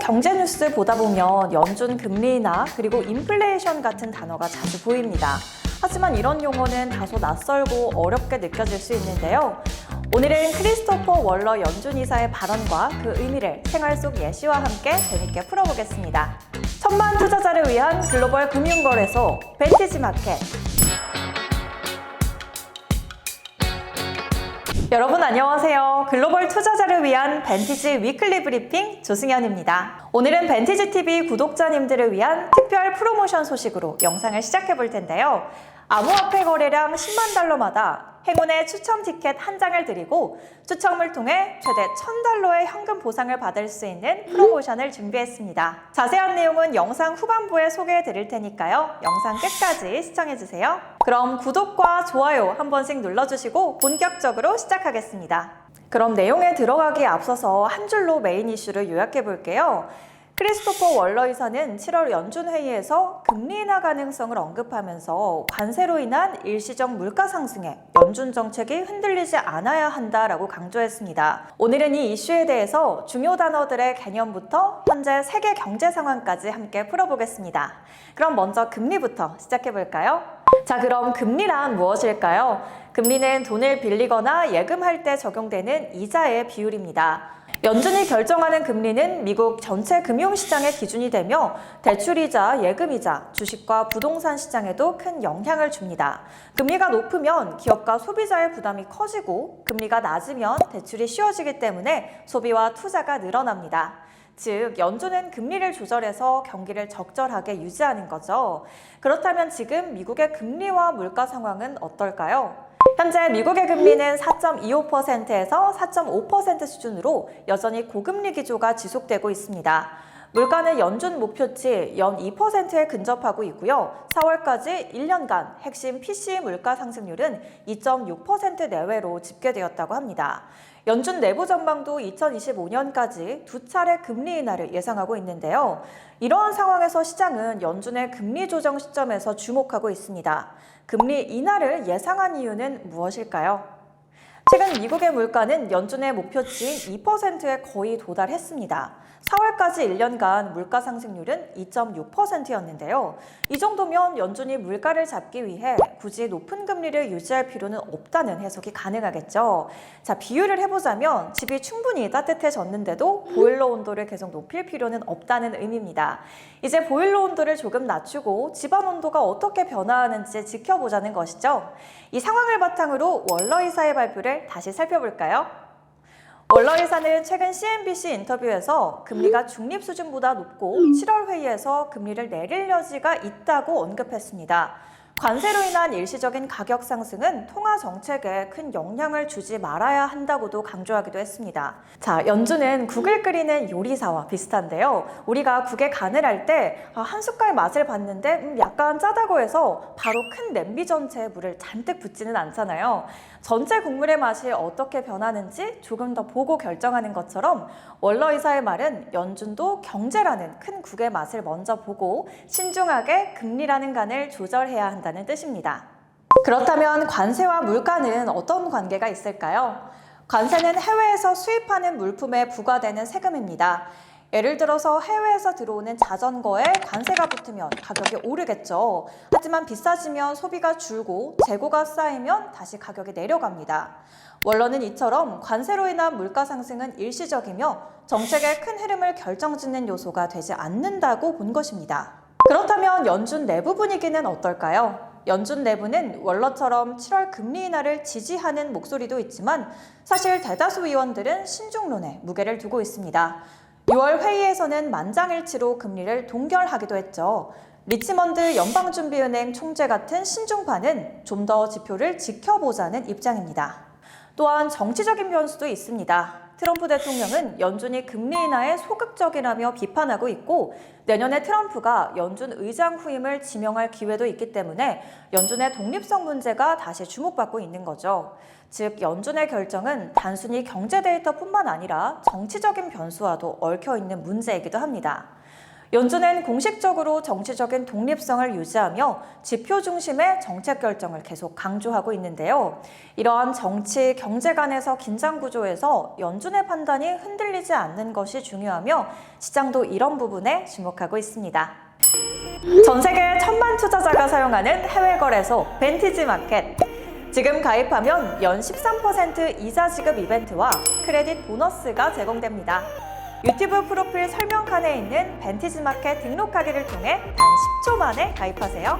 경제 뉴스 보다 보면 연준 금리 인하 그리고 인플레이션 같은 단어가 자주 보입니다. 하지만 이런 용어는 다소 낯설고 어렵게 느껴질 수 있는데요. 오늘은 크리스토퍼 월러 연준 이사의 발언과 그 의미를 생활 속 예시와 함께 재밌게 풀어보겠습니다. 천만 투자자를 위한 글로벌 금융거래소 벤티지 마켓. 여러분 안녕하세요. 글로벌 투자자를 위한 벤티지 위클리 브리핑 조승현입니다. 오늘은 벤티지 TV 구독자님들을 위한 특별 프로모션 소식으로 영상을 시작해 볼 텐데요. 암호화폐 거래량 10만 달러마다 행운의 추첨 티켓 한 장을 드리고 추첨을 통해 최대 1,000달러의 현금 보상을 받을 수 있는 프로모션을 준비했습니다. 자세한 내용은 영상 후반부에 소개해 드릴 테니까요. 영상 끝까지 시청해 주세요. 그럼 구독과 좋아요 한 번씩 눌러주시고 본격적으로 시작하겠습니다. 그럼 내용에 들어가기에 앞서서 한 줄로 메인 이슈를 요약해 볼게요. 크리스토퍼 월러 이사는 7월 연준 회의에서 금리 인하 가능성을 언급하면서 관세로 인한 일시적 물가 상승에 연준 정책이 흔들리지 않아야 한다라고 강조했습니다. 오늘은 이 이슈에 대해서 중요 단어들의 개념부터 현재 세계 경제 상황까지 함께 풀어보겠습니다. 그럼 먼저 금리부터 시작해 볼까요? 자, 그럼 금리란 무엇일까요? 금리는 돈을 빌리거나 예금할 때 적용되는 이자의 비율입니다. 연준이 결정하는 금리는 미국 전체 금융시장의 기준이 되며 대출이자, 예금이자, 주식과 부동산 시장에도 큰 영향을 줍니다. 금리가 높으면 기업과 소비자의 부담이 커지고 금리가 낮으면 대출이 쉬워지기 때문에 소비와 투자가 늘어납니다. 즉, 연준은 금리를 조절해서 경기를 적절하게 유지하는 거죠. 그렇다면 지금 미국의 금리와 물가 상황은 어떨까요? 현재 미국의 금리는 4.25%에서 4.5% 수준으로 여전히 고금리 기조가 지속되고 있습니다. 물가는 연준 목표치 연 2%에 근접하고 있고요. 4월까지 1년간 핵심 PCE 물가 상승률은 2.6% 내외로 집계되었다고 합니다. 연준 내부 전망도 2025년까지 두 차례 금리 인하를 예상하고 있는데요. 이러한 상황에서 시장은 연준의 금리 조정 시점에서 주목하고 있습니다. 금리 인하를 예상한 이유는 무엇일까요? 최근 미국의 물가는 연준의 목표치인 2%에 거의 도달했습니다. 4월까지 1년간 물가 상승률은 2.6%였는데요. 이 정도면 연준이 물가를 잡기 위해 굳이 높은 금리를 유지할 필요는 없다는 해석이 가능하겠죠. 자, 비유를 해보자면 집이 충분히 따뜻해졌는데도 보일러 온도를 계속 높일 필요는 없다는 의미입니다. 이제 보일러 온도를 조금 낮추고 집안 온도가 어떻게 변화하는지 지켜보자는 것이죠. 이 상황을 바탕으로 월러 이사의 발표를 다시 살펴볼까요? 월러 이사는 최근 CNBC 인터뷰에서 금리가 중립 수준보다 높고 7월 회의에서 금리를 내릴 여지가 있다고 언급했습니다. 관세로 인한 일시적인 가격 상승은 통화 정책에 큰 영향을 주지 말아야 한다고도 강조하기도 했습니다. 자, 연준은 국을 끓이는 요리사와 비슷한데요. 우리가 국에 간을 할 때 한 숟갈 맛을 봤는데 약간 짜다고 해서 바로 큰 냄비 전체에 물을 잔뜩 붓지는 않잖아요. 전체 국물의 맛이 어떻게 변하는지 조금 더 보고 결정하는 것처럼 월러 이사의 말은 연준도 경제라는 큰 국의 맛을 먼저 보고 신중하게 금리라는 간을 조절해야 한다는 뜻입니다. 그렇다면 관세와 물가는 어떤 관계가 있을까요? 관세는 해외에서 수입하는 물품에 부과되는 세금입니다. 예를 들어서 해외에서 들어오는 자전거에 관세가 붙으면 가격이 오르겠죠. 하지만 비싸지면 소비가 줄고 재고가 쌓이면 다시 가격이 내려갑니다. 월러는 이처럼 관세로 인한 물가 상승은 일시적이며 정책의 큰 흐름을 결정짓는 요소가 되지 않는다고 본 것입니다. 그렇다면 연준 내부 분위기는 어떨까요? 연준 내부는 월러처럼 7월 금리 인하를 지지하는 목소리도 있지만 사실 대다수 의원들은 신중론에 무게를 두고 있습니다. 6월 회의에서는 만장일치로 금리를 동결하기도 했죠. 리치먼드 연방준비은행 총재 같은 신중파는 좀 더 지표를 지켜보자는 입장입니다. 또한 정치적인 변수도 있습니다. 트럼프 대통령은 연준이 금리 인하에 소극적이라며 비판하고 있고 내년에 트럼프가 연준 의장 후임을 지명할 기회도 있기 때문에 연준의 독립성 문제가 다시 주목받고 있는 거죠. 즉, 연준의 결정은 단순히 경제 데이터뿐만 아니라 정치적인 변수와도 얽혀있는 문제이기도 합니다. 연준은 공식적으로 정치적인 독립성을 유지하며 지표 중심의 정책 결정을 계속 강조하고 있는데요. 이러한 정치, 경제 간에서 긴장 구조에서 연준의 판단이 흔들리지 않는 것이 중요하며 시장도 이런 부분에 주목하고 있습니다. 전 세계 1,000만 투자자가 사용하는 해외 거래소 벤티지 마켓. 지금 가입하면 연 13% 이자 지급 이벤트와 크레딧 보너스가 제공됩니다. 유튜브 프로필 설명칸에 있는 벤티지 마켓 등록하기를 통해 단 10초 만에 가입하세요.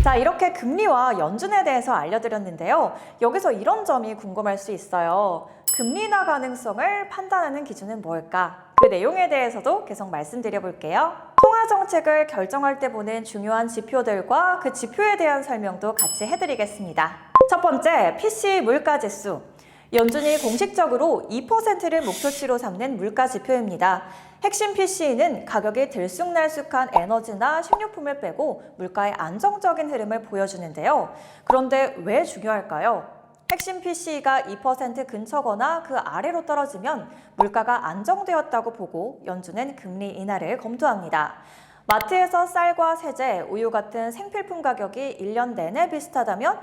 자, 이렇게 금리와 연준에 대해서 알려드렸는데요. 여기서 이런 점이 궁금할 수 있어요. 금리 인하 가능성을 판단하는 기준은 뭘까? 그 내용에 대해서도 계속 말씀드려 볼게요. 통화 정책을 결정할 때 보는 중요한 지표들과 그 지표에 대한 설명도 같이 해드리겠습니다. 첫 번째, PCE 물가지수. 연준이 공식적으로 2%를 목표치로 삼는 물가 지표입니다. 핵심 PCE는 가격이 들쑥날쑥한 에너지나 식료품을 빼고 물가의 안정적인 흐름을 보여주는데요. 그런데 왜 중요할까요? 핵심 PCE가 2% 근처거나 그 아래로 떨어지면 물가가 안정되었다고 보고 연준은 금리 인하를 검토합니다. 마트에서 쌀과 세제, 우유 같은 생필품 가격이 1년 내내 비슷하다면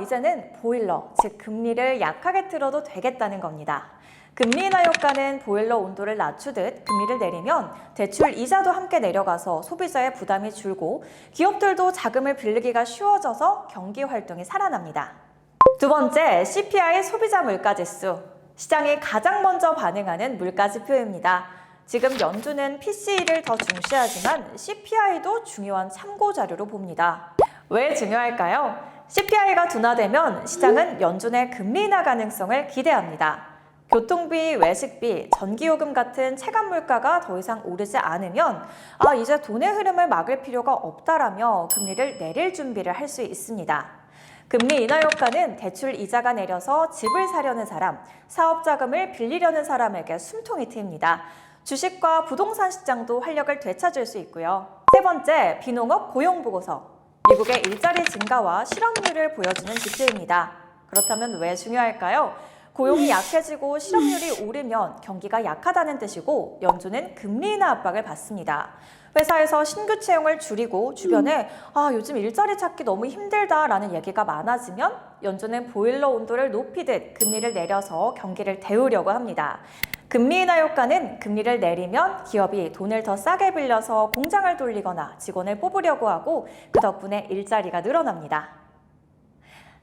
이제는 보일러, 즉 금리를 약하게 틀어도 되겠다는 겁니다. 금리 인하 효과는 보일러 온도를 낮추듯 금리를 내리면 대출 이자도 함께 내려가서 소비자의 부담이 줄고 기업들도 자금을 빌리기가 쉬워져서 경기 활동이 살아납니다. 두 번째, CPI 소비자 물가지수. 시장이 가장 먼저 반응하는 물가 지표입니다. 지금 연준은 PCE를 더 중시하지만 CPI도 중요한 참고 자료로 봅니다. 왜 중요할까요? CPI가 둔화되면 시장은 연준의 금리 인하 가능성을 기대합니다. 교통비, 외식비, 전기요금 같은 체감 물가가 더 이상 오르지 않으면 이제 돈의 흐름을 막을 필요가 없다라며 금리를 내릴 준비를 할 수 있습니다. 금리 인하 효과는 대출 이자가 내려서 집을 사려는 사람, 사업 자금을 빌리려는 사람에게 숨통이 트입니다. 주식과 부동산 시장도 활력을 되찾을 수 있고요. 세 번째, 비농업 고용보고서. 미국의 일자리 증가와 실업률을 보여주는 지표입니다. 그렇다면 왜 중요할까요? 고용이 약해지고 실업률이 오르면 경기가 약하다는 뜻이고 연준은 금리 인하 압박을 받습니다. 회사에서 신규 채용을 줄이고 주변에 요즘 일자리 찾기 너무 힘들다라는 얘기가 많아지면 연준은 보일러 온도를 높이듯 금리를 내려서 경기를 데우려고 합니다. 금리 인하 효과는 금리를 내리면 기업이 돈을 더 싸게 빌려서 공장을 돌리거나 직원을 뽑으려고 하고 그 덕분에 일자리가 늘어납니다.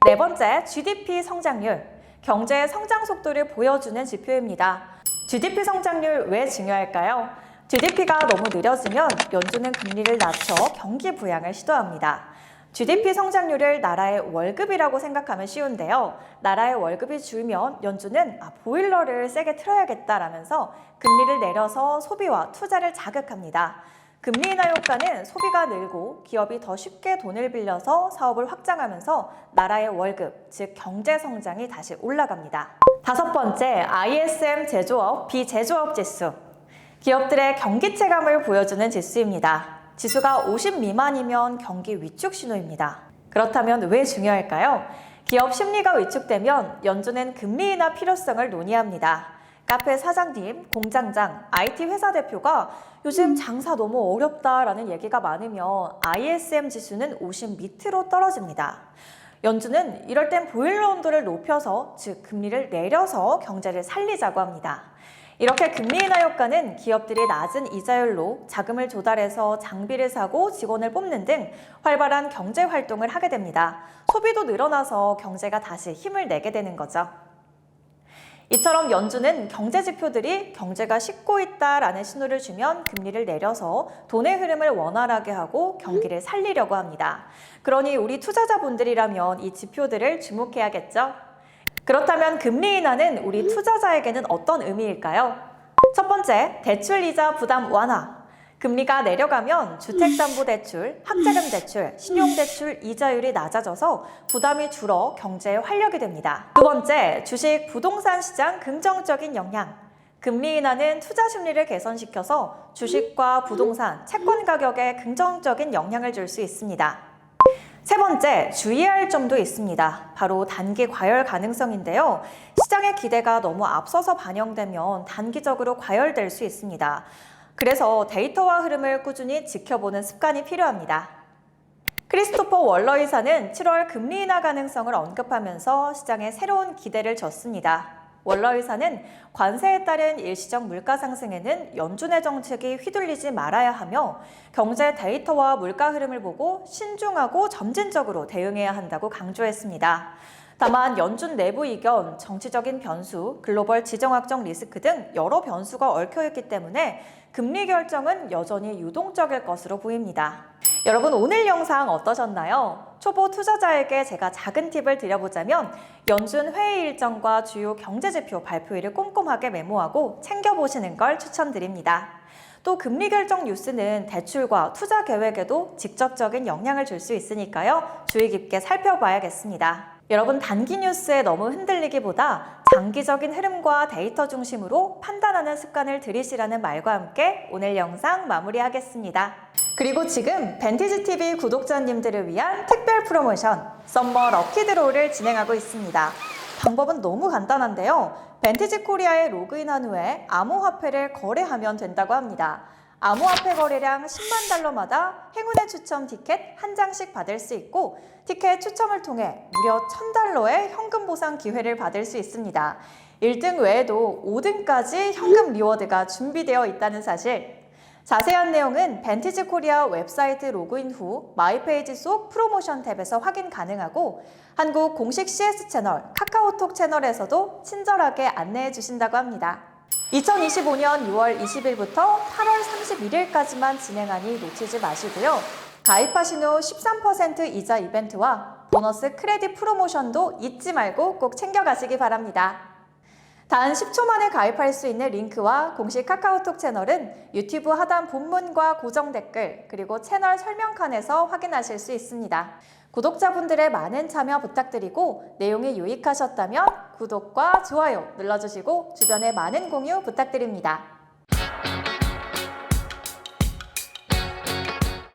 네 번째, GDP 성장률. 경제의 성장 속도를 보여주는 지표입니다. GDP 성장률 왜 중요할까요? GDP가 너무 느려지면 연준은 금리를 낮춰 경기 부양을 시도합니다. GDP 성장률을 나라의 월급이라고 생각하면 쉬운데요. 나라의 월급이 줄면 연준은 보일러를 세게 틀어야겠다라면서 금리를 내려서 소비와 투자를 자극합니다. 금리 인하 효과는 소비가 늘고 기업이 더 쉽게 돈을 빌려서 사업을 확장하면서 나라의 월급, 즉 경제 성장이 다시 올라갑니다. 다섯 번째, ISM 제조업, 비제조업 지수. 기업들의 경기 체감을 보여주는 지수입니다. 지수가 50 미만이면 경기 위축 신호입니다. 그렇다면 왜 중요할까요? 기업 심리가 위축되면 연준은 금리 인하 필요성을 논의합니다. 카페 사장님, 공장장, IT 회사 대표가 요즘 장사 너무 어렵다라는 얘기가 많으면 ISM 지수는 50 밑으로 떨어집니다. 연준은 이럴 땐 보일러 온도를 높여서, 즉 금리를 내려서 경제를 살리자고 합니다. 이렇게 금리 인하 효과는 기업들이 낮은 이자율로 자금을 조달해서 장비를 사고 직원을 뽑는 등 활발한 경제 활동을 하게 됩니다. 소비도 늘어나서 경제가 다시 힘을 내게 되는 거죠. 이처럼 연준은 경제 지표들이 경제가 식고 있다라는 신호를 주면 금리를 내려서 돈의 흐름을 원활하게 하고 경기를 살리려고 합니다. 그러니 우리 투자자분들이라면 이 지표들을 주목해야겠죠? 그렇다면 금리 인하는 우리 투자자에게는 어떤 의미일까요? 첫 번째, 대출 이자 부담 완화. 금리가 내려가면 주택담보대출, 학자금 대출, 신용대출 이자율이 낮아져서 부담이 줄어 경제에 활력이 됩니다. 두 번째, 주식, 부동산 시장 긍정적인 영향. 금리 인하는 투자 심리를 개선시켜서 주식과 부동산, 채권 가격에 긍정적인 영향을 줄 수 있습니다. 세 번째, 주의할 점도 있습니다. 바로 단기 과열 가능성인데요. 시장의 기대가 너무 앞서서 반영되면 단기적으로 과열될 수 있습니다. 그래서 데이터와 흐름을 꾸준히 지켜보는 습관이 필요합니다. 크리스토퍼 월러 이사는 7월 금리 인하 가능성을 언급하면서 시장에 새로운 기대를 줬습니다. 월러 의사는 관세에 따른 일시적 물가 상승에는 연준의 정책이 휘둘리지 말아야 하며 경제 데이터와 물가 흐름을 보고 신중하고 점진적으로 대응해야 한다고 강조했습니다. 다만 연준 내부 이견, 정치적인 변수, 글로벌 지정학적 리스크 등 여러 변수가 얽혀있기 때문에 금리 결정은 여전히 유동적일 것으로 보입니다. 여러분, 오늘 영상 어떠셨나요? 초보 투자자에게 제가 작은 팁을 드려보자면 연준 회의 일정과 주요 경제지표 발표일을 꼼꼼하게 메모하고 챙겨보시는 걸 추천드립니다. 또 금리 결정 뉴스는 대출과 투자 계획에도 직접적인 영향을 줄 수 있으니까요. 주의 깊게 살펴봐야겠습니다. 여러분, 단기 뉴스에 너무 흔들리기보다 장기적인 흐름과 데이터 중심으로 판단하는 습관을 들이시라는 말과 함께 오늘 영상 마무리하겠습니다. 그리고 지금 벤티지TV 구독자님들을 위한 특별 프로모션 썸머 럭키드로우를 진행하고 있습니다. 방법은 너무 간단한데요. 벤티지 코리아에 로그인한 후에 암호화폐를 거래하면 된다고 합니다. 암호화폐 거래량 10만 달러마다 행운의 추첨 티켓 한 장씩 받을 수 있고 티켓 추첨을 통해 무려 1000달러의 현금 보상 기회를 받을 수 있습니다. 1등 외에도 5등까지 현금 리워드가 준비되어 있다는 사실. 자세한 내용은 벤티지 코리아 웹사이트 로그인 후 마이페이지 속 프로모션 탭에서 확인 가능하고 한국 공식 CS 채널, 카카오톡 채널에서도 친절하게 안내해 주신다고 합니다. 2025년 6월 20일부터 8월 31일까지만 진행하니 놓치지 마시고요. 가입하신 후 13% 이자 이벤트와 보너스 크레딧 프로모션도 잊지 말고 꼭 챙겨가시기 바랍니다. 단 10초 만에 가입할 수 있는 링크와 공식 카카오톡 채널은 유튜브 하단 본문과 고정 댓글 그리고 채널 설명칸에서 확인하실 수 있습니다. 구독자분들의 많은 참여 부탁드리고 내용이 유익하셨다면 구독과 좋아요 눌러주시고 주변에 많은 공유 부탁드립니다.